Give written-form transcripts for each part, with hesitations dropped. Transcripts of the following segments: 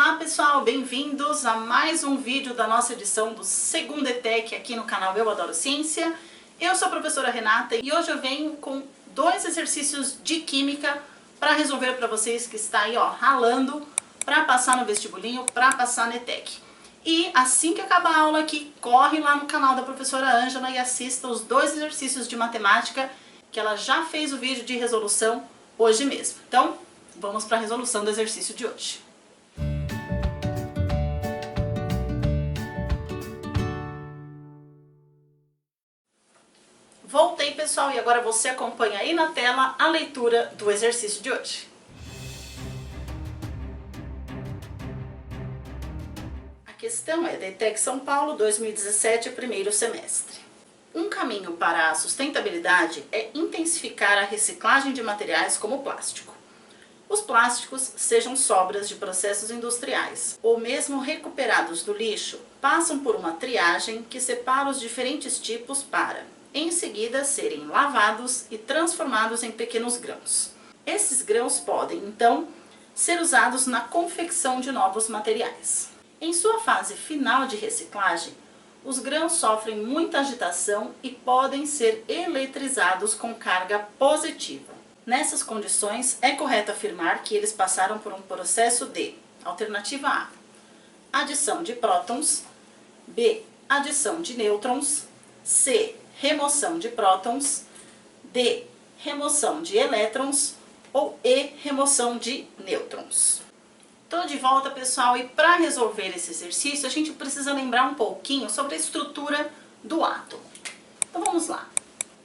Olá pessoal, bem-vindos a mais um vídeo da nossa edição do segundo ETEC aqui no canal Eu Adoro Ciência. Eu sou a professora Renata e hoje eu venho com 2 exercícios de química para resolver para vocês que está aí ralando para passar no vestibulinho, para passar no ETEC. E assim que acabar a aula aqui, corre lá no canal da professora Ângela e assista os 2 exercícios de matemática que ela já fez o vídeo de resolução hoje mesmo. Então, vamos para a resolução do exercício de hoje. Voltei, pessoal, e agora você acompanha aí na tela a leitura do exercício de hoje. A questão é da ETEC São Paulo 2017, primeiro semestre. Um caminho para a sustentabilidade é intensificar a reciclagem de materiais como o plástico. Os plásticos, sejam sobras de processos industriais ou mesmo recuperados do lixo, passam por uma triagem que separa os diferentes tipos para, em seguida, serem lavados e transformados em pequenos grãos. Esses grãos podem, então, ser usados na confecção de novos materiais. Em sua fase final de reciclagem, os grãos sofrem muita agitação e podem ser eletrizados com carga positiva. Nessas condições, é correto afirmar que eles passaram por um processo de: alternativa A, adição de prótons, B, adição de nêutrons, C, remoção de prótons, D, remoção de elétrons ou E, remoção de nêutrons. Estou de volta, pessoal, e para resolver esse exercício a gente precisa lembrar um pouquinho sobre a estrutura do átomo. Então vamos lá.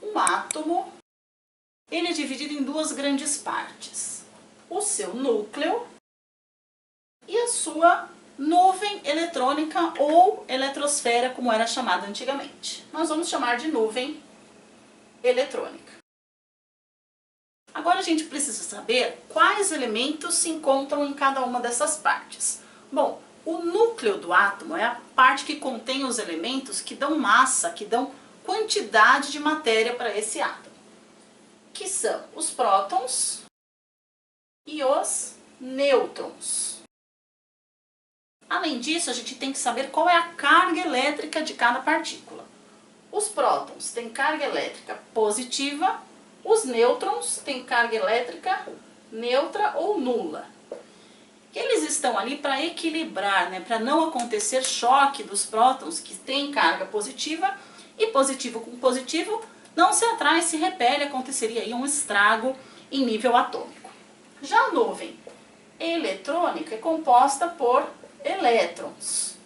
Um átomo, ele é dividido em 2 grandes partes: o seu núcleo e a sua nuvem eletrônica ou eletrosfera, como era chamada antigamente. Nós vamos chamar de nuvem eletrônica. Agora a gente precisa saber quais elementos se encontram em cada uma dessas partes. Bom, o núcleo do átomo é a parte que contém os elementos que dão massa, que dão quantidade de matéria para esse átomo, que são os prótons e os nêutrons. Além disso, a gente tem que saber qual é a carga elétrica de cada partícula. Os prótons têm carga elétrica positiva, os nêutrons têm carga elétrica neutra ou nula. Eles estão ali para equilibrar, para não acontecer choque dos prótons que têm carga positiva, e positivo com positivo não se atrai, se repele, aconteceria aí um estrago em nível atômico. Já a nuvem eletrônica é composta por elétrons.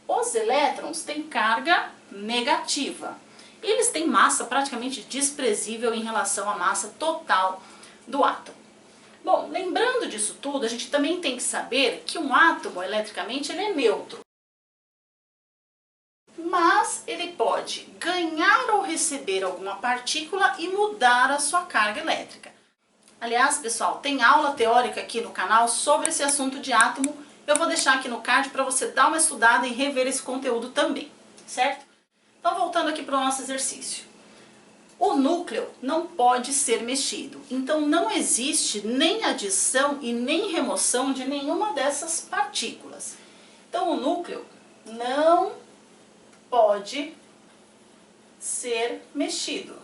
Os elétrons têm carga negativa. Eles têm massa praticamente desprezível em relação à massa total do átomo. Bom, lembrando disso tudo, a gente também tem que saber que um átomo, eletricamente, ele é neutro. Mas ele pode ganhar ou receber alguma partícula e mudar a sua carga elétrica. Aliás, pessoal, tem aula teórica aqui no canal sobre esse assunto de átomo. Eu vou deixar aqui no card para você dar uma estudada e rever esse conteúdo também, certo? Então, voltando aqui para o nosso exercício. O núcleo não pode ser mexido, então não existe nem adição e nem remoção de nenhuma dessas partículas. Então, o núcleo não pode ser mexido.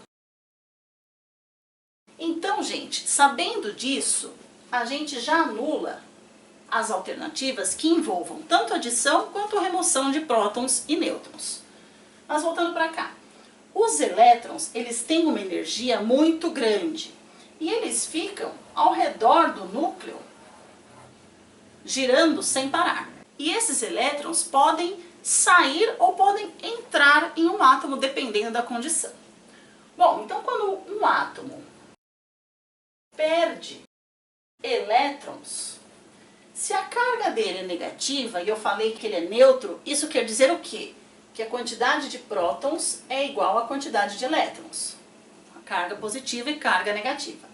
Então, gente, sabendo disso, a gente já anula as alternativas que envolvam tanto adição quanto remoção de prótons e nêutrons. Mas voltando para cá, os elétrons, eles têm uma energia muito grande e eles ficam ao redor do núcleo, girando sem parar. E esses elétrons podem sair ou podem entrar em um átomo, dependendo da condição. Bom, então quando um átomo perde elétrons, se a carga dele é negativa, e eu falei que ele é neutro, isso quer dizer o quê? Que a quantidade de prótons é igual à quantidade de elétrons. A carga positiva e carga negativa.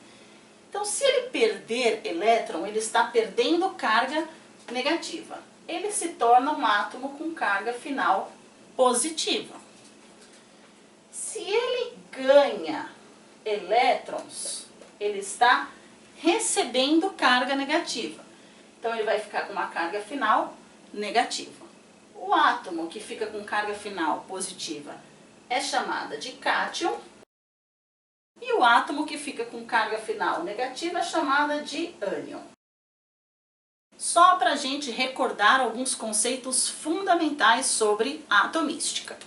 Então, se ele perder elétron, ele está perdendo carga negativa. Ele se torna um átomo com carga final positiva. Se ele ganha elétrons, ele está recebendo carga negativa. Então ele vai ficar com uma carga final negativa. O átomo que fica com carga final positiva é chamada de cátion. E o átomo que fica com carga final negativa é chamada de ânion. Só para a gente recordar alguns conceitos fundamentais sobre a atomística.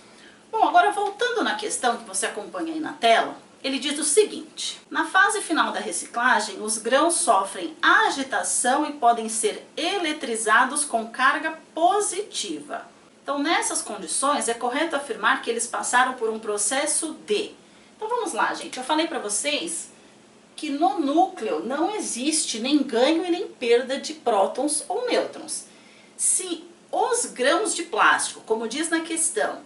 Bom, agora voltando na questão que você acompanha aí na tela, ele diz o seguinte: na fase final da reciclagem, os grãos sofrem agitação e podem ser eletrizados com carga positiva. Então, nessas condições, é correto afirmar que eles passaram por um processo de... Então vamos lá, gente. Eu falei para vocês que no núcleo não existe nem ganho e nem perda de prótons ou nêutrons. Se os grãos de plástico, como diz na questão,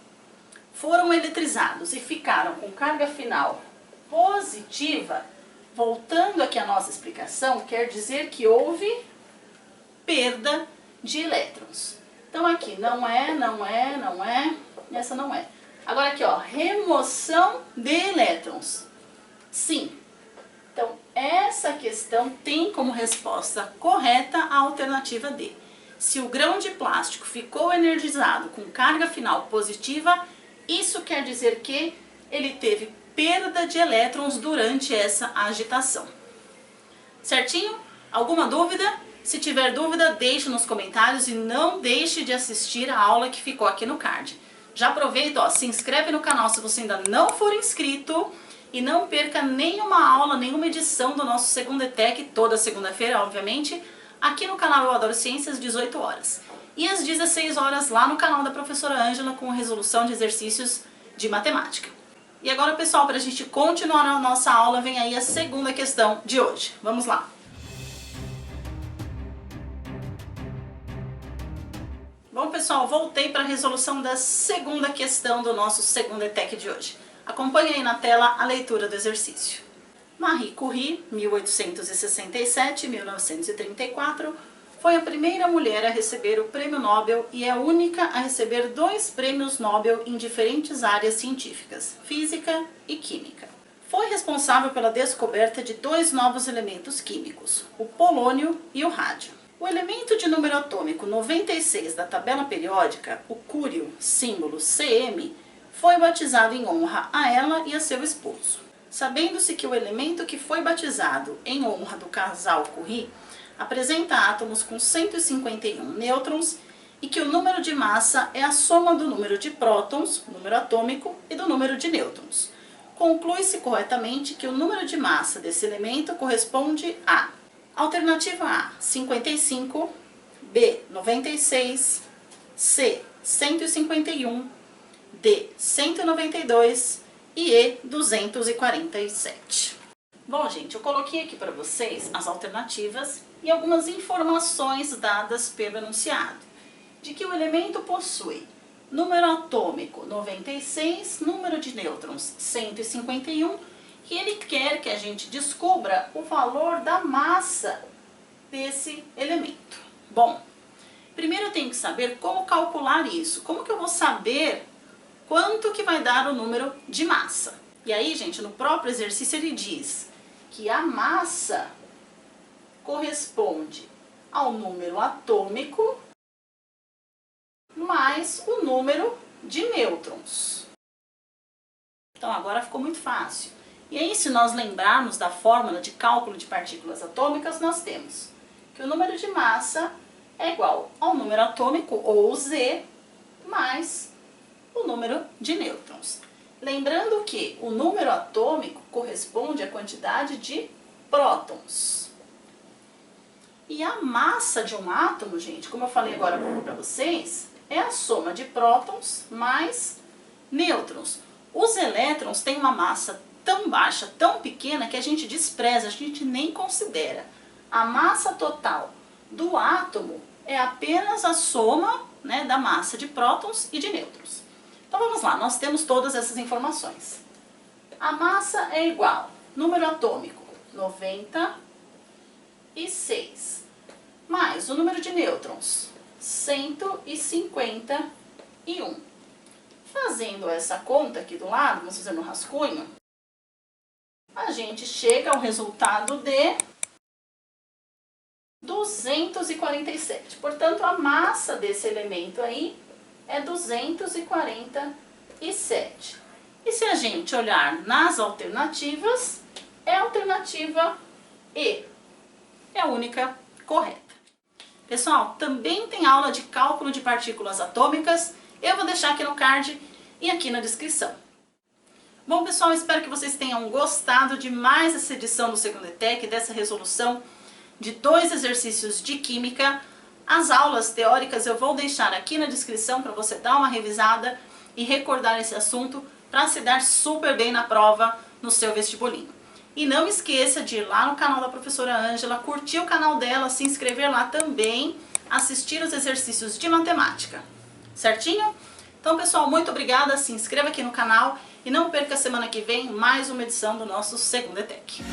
foram eletrizados e ficaram com carga final positiva, voltando aqui à nossa explicação, quer dizer que houve perda de elétrons. Então aqui não é, essa não é. Agora aqui, ó, remoção de elétrons. Sim. Então, essa questão tem como resposta correta a alternativa D. Se o grão de plástico ficou energizado com carga final positiva, isso quer dizer que ele teve perda de elétrons durante essa agitação. Certinho? Alguma dúvida? Se tiver dúvida, deixe nos comentários e não deixe de assistir a aula que ficou aqui no card. Já aproveita, ó, se inscreve no canal se você ainda não for inscrito e não perca nenhuma aula, nenhuma edição do nosso Segunda ETEC, toda segunda-feira, obviamente, aqui no canal Eu Adoro Ciências, 18 horas. E às 16 horas lá no canal da professora Ângela com resolução de exercícios de matemática. E agora, pessoal, para a gente continuar a nossa aula, vem aí a segunda questão de hoje. Vamos lá. Bom, pessoal, voltei para a resolução da segunda questão do nosso Segunda ETEC de hoje. Acompanhe aí na tela a leitura do exercício. Marie Curie, 1867-1934, foi a primeira mulher a receber o Prêmio Nobel e é a única a receber 2 prêmios Nobel em diferentes áreas científicas, física e química. Foi responsável pela descoberta de 2 novos elementos químicos, o polônio e o rádio. O elemento de número atômico 96 da tabela periódica, o cúrio, símbolo Cm, foi batizado em honra a ela e a seu esposo. Sabendo-se que o elemento que foi batizado em honra do casal Curie apresenta átomos com 151 nêutrons e que o número de massa é a soma do número de prótons, número atômico, e do número de nêutrons. Conclui-se corretamente que o número de massa desse elemento corresponde a: alternativa A, 55, B, 96, C, 151, D, 192 e E, 247. Bom, gente, eu coloquei aqui para vocês as alternativas e algumas informações dadas pelo enunciado, de que o elemento possui número atômico 96, número de nêutrons 151, e ele quer que a gente descubra o valor da massa desse elemento. Bom, primeiro eu tenho que saber como calcular isso. Como que eu vou saber quanto que vai dar o número de massa? E aí, gente, no próprio exercício ele diz que a massa corresponde ao número atômico mais o número de nêutrons. Então agora ficou muito fácil. E aí, se nós lembrarmos da fórmula de cálculo de partículas atômicas, nós temos que o número de massa é igual ao número atômico, ou Z, mais o número de nêutrons. Lembrando que o número atômico corresponde à quantidade de prótons. E a massa de um átomo, gente, como eu falei agora para vocês, é a soma de prótons mais nêutrons. Os elétrons têm uma massa tão baixa, tão pequena, que a gente despreza, a gente nem considera. A massa total do átomo é apenas a soma, né, da massa de prótons e de nêutrons. Então vamos lá, nós temos todas essas informações. A massa é igual, número atômico 96, mais o número de nêutrons 151. Fazendo essa conta aqui do lado, vamos fazer no rascunho, a gente chega ao resultado de 247. Portanto, a massa desse elemento aí é 247. E se a gente olhar nas alternativas, é a alternativa E. É a única correta. Pessoal, também tem aula de cálculo de partículas atômicas. Eu vou deixar aqui no card e aqui na descrição. Bom, pessoal, espero que vocês tenham gostado de mais essa edição do Segundo ETEC, dessa resolução de 2 exercícios de Química. As aulas teóricas eu vou deixar aqui na descrição para você dar uma revisada e recordar esse assunto para se dar super bem na prova no seu vestibulinho. E não esqueça de ir lá no canal da professora Ângela, curtir o canal dela, se inscrever lá também, assistir os exercícios de matemática. Certinho? Então, pessoal, muito obrigada, se inscreva aqui no canal e não perca a semana que vem mais uma edição do nosso Segundo ETEC.